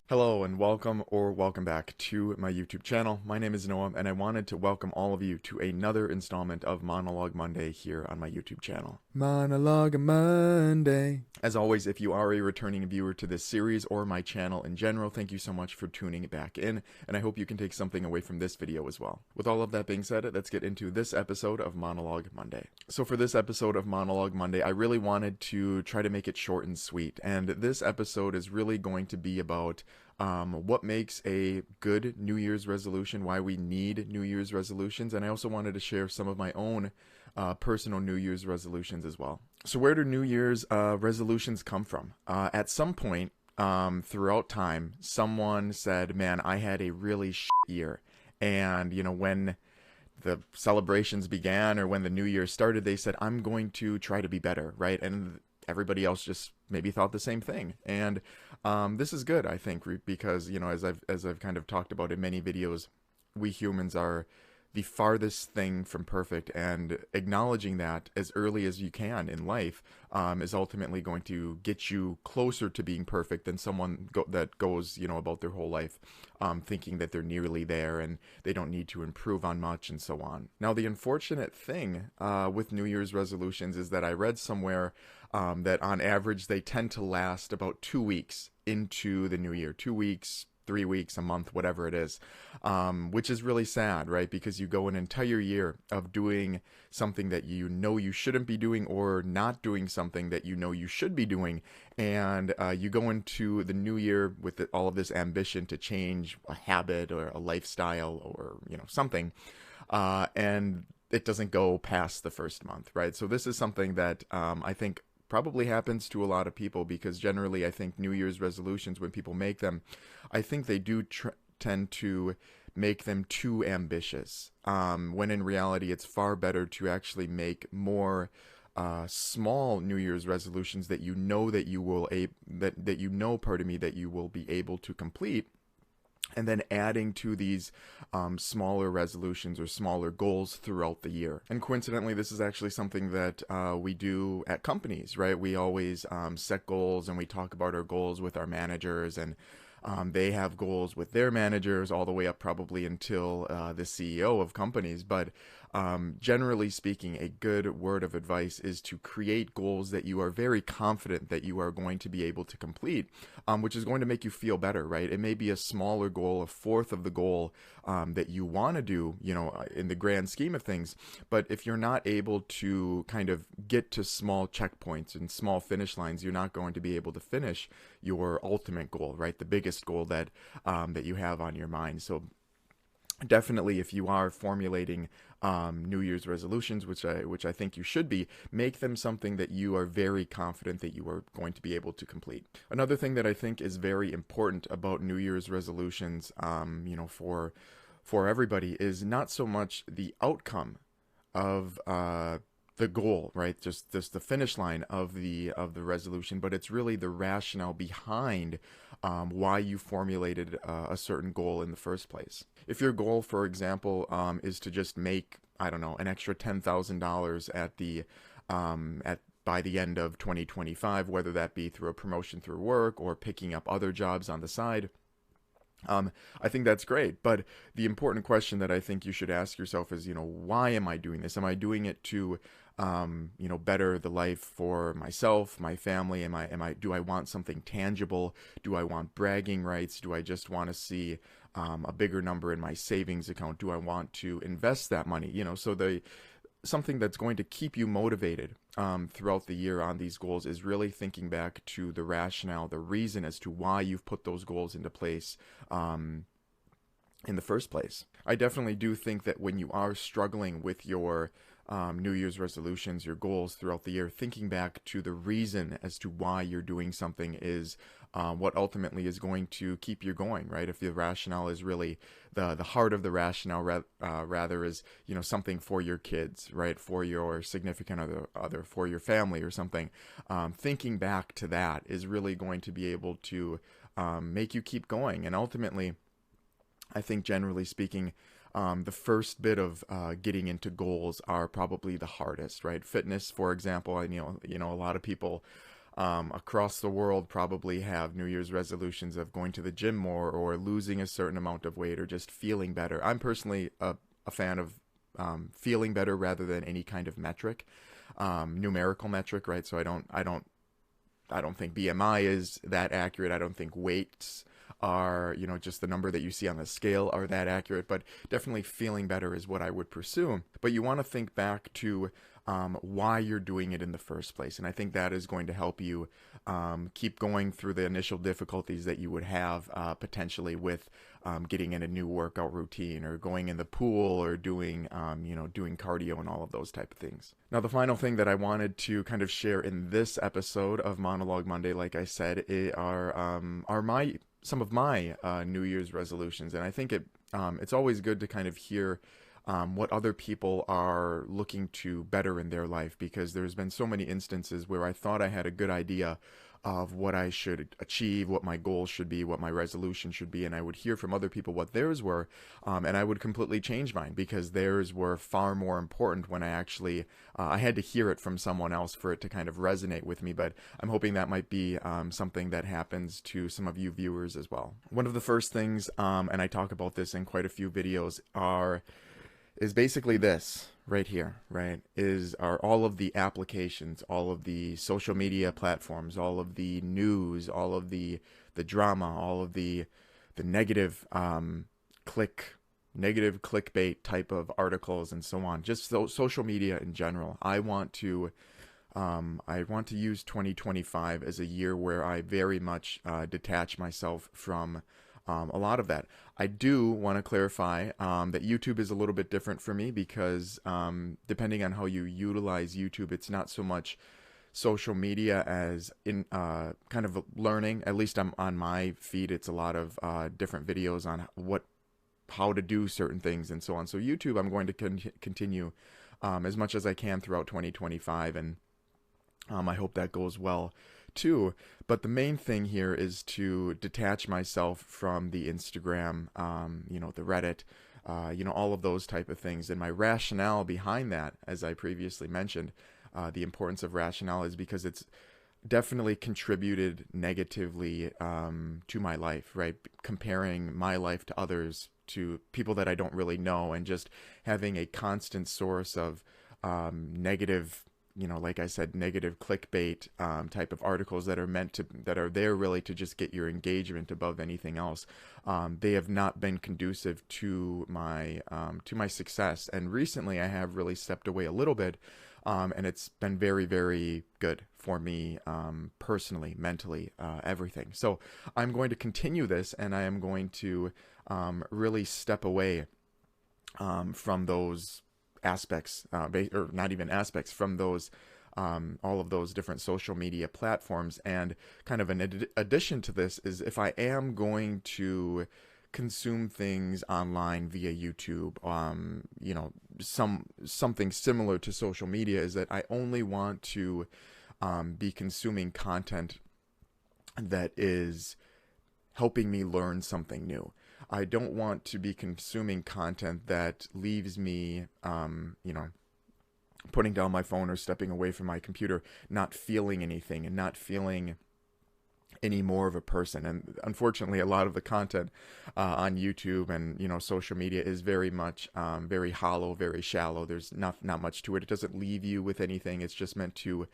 Hello and welcome back to my YouTube channel. My name is Noah and I wanted to welcome all of you to another installment of Monologue Monday here on my YouTube channel. Monologue Monday. As always, if you are a returning viewer to this series or my channel in general, thank you so much for tuning back in, and I hope you can take something away from this video as well. With all of that being said, let's get into this episode of Monologue Monday. So for this episode of Monologue Monday, I really wanted to try to make it short and sweet, and this episode is really going to be about what makes a good New Year's resolution, why we need New Year's resolutions, and I also wanted to share some of my own personal New Year's resolutions as well. So where do New Year's resolutions come from? At some point throughout time, someone said, man, I had a really shit year. And, you know, when the celebrations began or when the New Year started, they said, I'm going to try to be better, right? And everybody else just maybe thought the same thing. And this is good, I think, because, you know, as I've kind of talked about in many videos, we humans are the farthest thing from perfect, and acknowledging that as early as you can in life is ultimately going to get you closer to being perfect than someone that goes, you know, about their whole life thinking that they're nearly there and they don't need to improve on much and so on. Now, the unfortunate thing with New Year's resolutions is that I read somewhere that on average they tend to last about 2 weeks into the new year. 2 weeks, 3 weeks, a month, whatever it is, which is really sad, right? Because you go an entire year of doing something that you know you shouldn't be doing, or not doing something that you know you should be doing, and you go into the new year with all of this ambition to change a habit or a lifestyle or, you know, something, and it doesn't go past the first month, right? So this is something that I think probably happens to a lot of people, because generally I think New Year's resolutions, when people make them, I think they do tend to make them too ambitious, when in reality it's far better to actually make more small New Year's resolutions that you know that you will that you will be able to complete, and then adding to these smaller resolutions or smaller goals throughout the year. And coincidentally, this is actually something that we do at companies, right? We always set goals, and we talk about our goals with our managers, and they have goals with their managers all the way up probably until the CEO of companies. But generally speaking, a good word of advice is to create goals that you are very confident that you are going to be able to complete, which is going to make you feel better, right? It may be a smaller goal, a fourth of the goal that you want to do, you know, in the grand scheme of things. But if you're not able to kind of get to small checkpoints and small finish lines, you're not going to be able to finish your ultimate goal, right? The biggest goal that that you have on your mind. So definitely, if you are formulating New Year's resolutions, which I think you should be, make them something that you are very confident that you are going to be able to complete. Another thing that I think is very important about New Year's resolutions, you know, for everybody, is not so much the outcome of the goal, right? Just the finish line of the resolution, but it's really the rationale behind why you formulated a certain goal in the first place. If your goal, for example, is to just make, I don't know, an extra $10,000 at the by the end of 2025, whether that be through a promotion through work or picking up other jobs on the side, I think that's great. But the important question that I think you should ask yourself is, you know, why am I doing this? Am I doing it to, you know, better the life for myself, my family? Do I want something tangible? Do I want bragging rights? Do I just want to see a bigger number in my savings account? Do I want to invest that money? You know, so something that's going to keep you motivated throughout the year on these goals is really thinking back to the rationale, the reason as to why you've put those goals into place in the first place. I definitely do think that when you are struggling with your New Year's resolutions, your goals throughout the year, thinking back to the reason as to why you're doing something is what ultimately is going to keep you going, right? If the rationale is really the heart of the rationale, rather is, you know, something for your kids, right? For your significant other, for your family or something. Thinking back to that is really going to be able to make you keep going. And ultimately, I think generally speaking, the first bit of getting into goals are probably the hardest, right? Fitness, for example, I a lot of people across the world probably have New Year's resolutions of going to the gym more or losing a certain amount of weight or just feeling better. I'm personally a fan of feeling better rather than any kind of metric, numerical metric, right? So I don't think BMI is that accurate. I don't think weights are, just the number that you see on the scale are that accurate, but definitely feeling better is what I would pursue. But you want to think back to why you're doing it in the first place. And I think that is going to help you keep going through the initial difficulties that you would have potentially with getting in a new workout routine or going in the pool or doing, doing cardio and all of those type of things. Now, the final thing that I wanted to kind of share in this episode of Monologue Monday, like I said, are some of my New Year's resolutions. And I think it's always good to kind of hear what other people are looking to better in their life, because there's been so many instances where I thought I had a good idea of what I should achieve, what my goals should be, what my resolution should be, and I would hear from other people what theirs were, and I would completely change mine because theirs were far more important when I had to hear it from someone else for it to kind of resonate with me. But I'm hoping that might be something that happens to some of you viewers as well. One of the first things, and I talk about this in quite a few videos, is basically this right here, right? Are all of the applications, all of the social media platforms, all of the news, all of the drama, all of the negative clickbait type of articles and so on. Just social media in general. I want to use 2025 as a year where I very much detach myself from a lot of that. I do want to clarify that YouTube is a little bit different for me because depending on how you utilize YouTube, it's not so much social media as in kind of learning. At least on my feed, it's a lot of different videos on how to do certain things and so on. So YouTube, I'm going to continue as much as I can throughout 2025, and I hope that goes well too. But the main thing here is to detach myself from the Instagram, the Reddit, all of those type of things. And my rationale behind that, as I previously mentioned, the importance of rationale is because it's definitely contributed negatively to my life, right? Comparing my life to others, to people that I don't really know, and just having a constant source of negative, like I said, negative clickbait type of articles that are there really to just get your engagement above anything else. They have not been conducive to my success. And recently I have really stepped away a little bit, and it's been very, very good for me personally, mentally, everything. So I'm going to continue this, and I am going to really step away from those aspects, or not even aspects, from those all of those different social media platforms. And kind of an addition to this is, if I am going to consume things online via YouTube, something similar to social media, is that I only want to be consuming content that is helping me learn something new. I don't want to be consuming content that leaves me, putting down my phone or stepping away from my computer, not feeling anything and not feeling any more of a person. And unfortunately, a lot of the content on YouTube and social media is very much very hollow, very shallow. There's not much to it. It doesn't leave you with anything. It's just meant to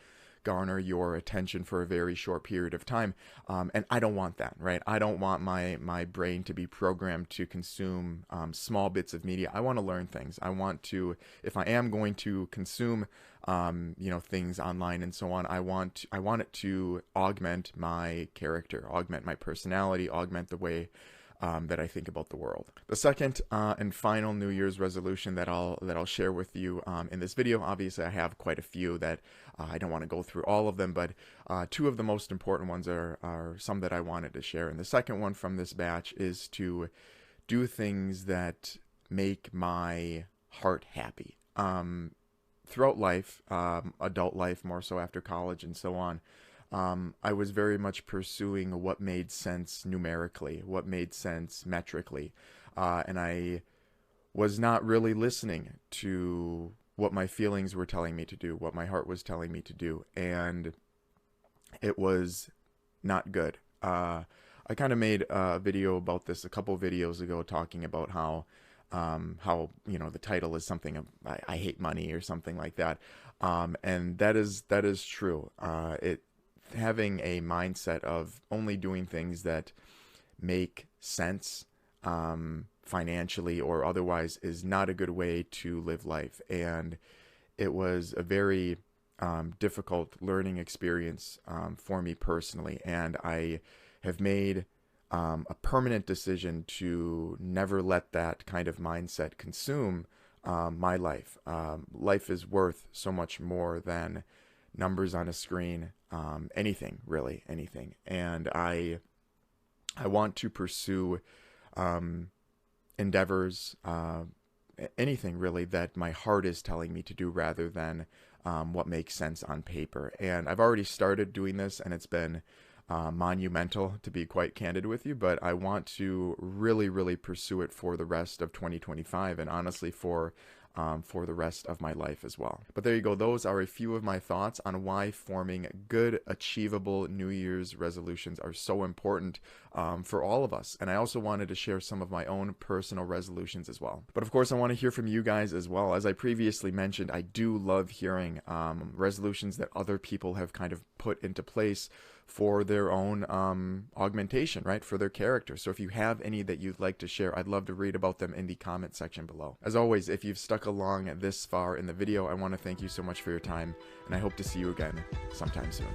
garner your attention for a very short period of time, and I don't want that, right? I don't want my brain to be programmed to consume small bits of media. I want to learn things. I want to, if I am going to consume things online and so on, I want it to augment my character, augment my personality, augment the way that I think about the world. The second and final New Year's resolution that I'll share with you in this video. Obviously, I have quite a few that I don't want to go through all of them, but two of the most important ones are some that I wanted to share. And the second one from this batch is to do things that make my heart happy. Throughout life, adult life, more so after college and so on, I was very much pursuing what made sense numerically, what made sense metrically, and I was not really listening to what my feelings were telling me to do, what my heart was telling me to do, and it was not good. I kind of made a video about this a couple videos ago, talking about how the title is something I hate money or something like that, and that is true. It Having a mindset of only doing things that make sense financially or otherwise is not a good way to live life, and it was a very difficult learning experience for me personally, and I have made a permanent decision to never let that kind of mindset consume my life. Life is worth so much more than numbers on a screen, anything, really, anything. And I want to pursue endeavors, anything really that my heart is telling me to do rather than what makes sense on paper. And I've already started doing this, and it's been monumental, to be quite candid with you, but I want to really, really pursue it for the rest of 2025, and honestly for the rest of my life as well. But there you go. Those are a few of my thoughts on why forming good, achievable New Year's resolutions are so important for all of us. And I also wanted to share some of my own personal resolutions as well. But of course, I want to hear from you guys as well. As I previously mentioned, I do love hearing resolutions that other people have kind of put into place for their own augmentation, right? For their character. So if you have any that you'd like to share, I'd love to read about them in the comment section below. As always, if you've stuck along this far in the video, I want to thank you so much for your time, and I hope to see you again sometime soon.